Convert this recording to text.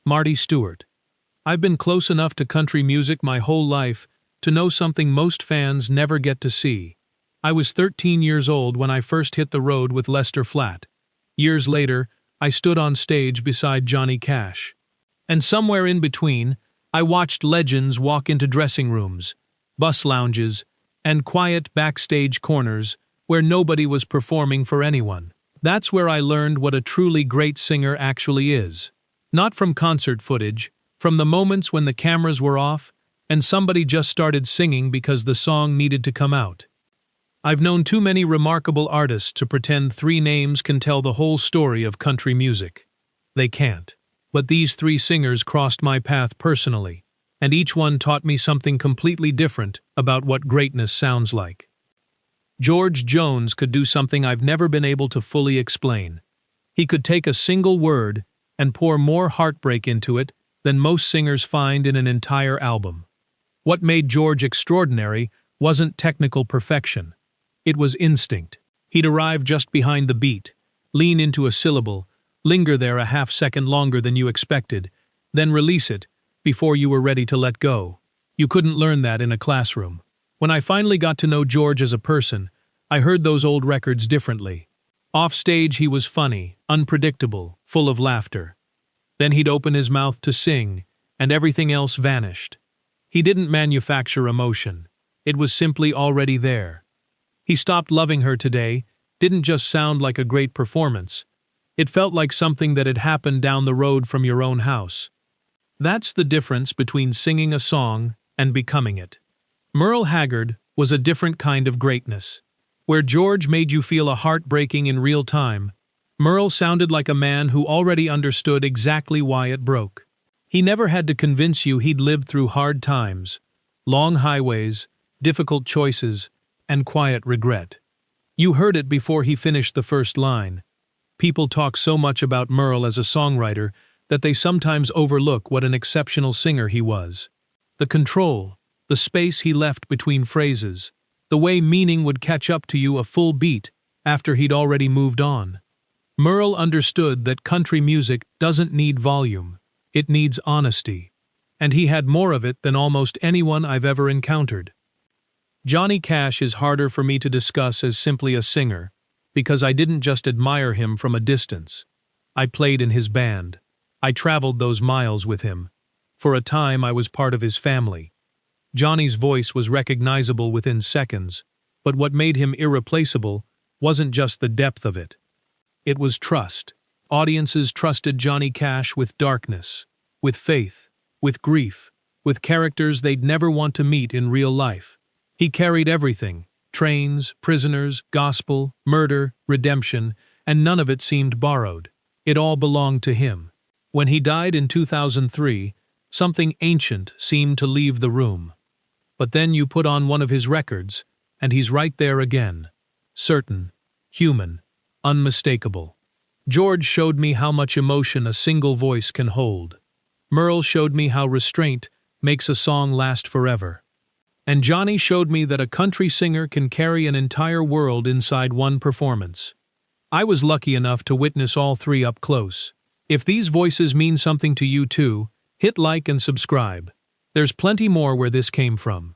Marty Stuart. I've been close enough to country music my whole life to know something most fans never get to see. I was 13 years old when I first hit the road with Lester Flatt. Years later, I stood on stage beside Johnny Cash. And somewhere in between, I watched legends walk into dressing rooms, bus lounges, and quiet backstage corners where nobody was performing for anyone. That's where I learned what a truly great singer actually is. Not from concert footage, from the moments when the cameras were off and somebody just started singing because the song needed to come out. I've known too many remarkable artists to pretend three names can tell the whole story of country music. They can't. But these three singers crossed my path personally, and each one taught me something completely different about what greatness sounds like. George Jones could do something I've never been able to fully explain. He could take a single word and pour more heartbreak into it than most singers find in an entire album. What made George extraordinary wasn't technical perfection. It was instinct. He'd arrive just behind the beat, lean into a syllable, linger there a half-second longer than you expected, then release it before you were ready to let go. You couldn't learn that in a classroom. When I finally got to know George as a person, I heard those old records differently. Off stage he was funny, unpredictable, full of laughter. Then he'd open his mouth to sing, and everything else vanished. He didn't manufacture emotion. It was simply already there. He Stopped Loving Her Today didn't just sound like a great performance. It felt like something that had happened down the road from your own house. That's the difference between singing a song and becoming it. Merle Haggard was a different kind of greatness. Where George made you feel a heart breaking in real time, Merle sounded like a man who already understood exactly why it broke. He never had to convince you he'd lived through hard times, long highways, difficult choices, and quiet regret. You heard it before he finished the first line. People talk so much about Merle as a songwriter that they sometimes overlook what an exceptional singer he was. The control, the space he left between phrases, the way meaning would catch up to you a full beat after he'd already moved on. Merle understood that country music doesn't need volume, it needs honesty, and he had more of it than almost anyone I've ever encountered. Johnny Cash is harder for me to discuss as simply a singer, because I didn't just admire him from a distance. I played in his band. I traveled those miles with him. For a time I was part of his family. Johnny's voice was recognizable within seconds, but what made him irreplaceable wasn't just the depth of it. It was trust. Audiences trusted Johnny Cash with darkness, with faith, with grief, with characters they'd never want to meet in real life. He carried everything: trains, prisoners, gospel, murder, redemption, and none of it seemed borrowed. It all belonged to him. When he died in 2003, something ancient seemed to leave the room. But then you put on one of his records, and he's right there again. Certain, human, unmistakable. George showed me how much emotion a single voice can hold. Merle showed me how restraint makes a song last forever. And Johnny showed me that a country singer can carry an entire world inside one performance. I was lucky enough to witness all three up close. If these voices mean something to you too, hit like and subscribe. There's plenty more where this came from.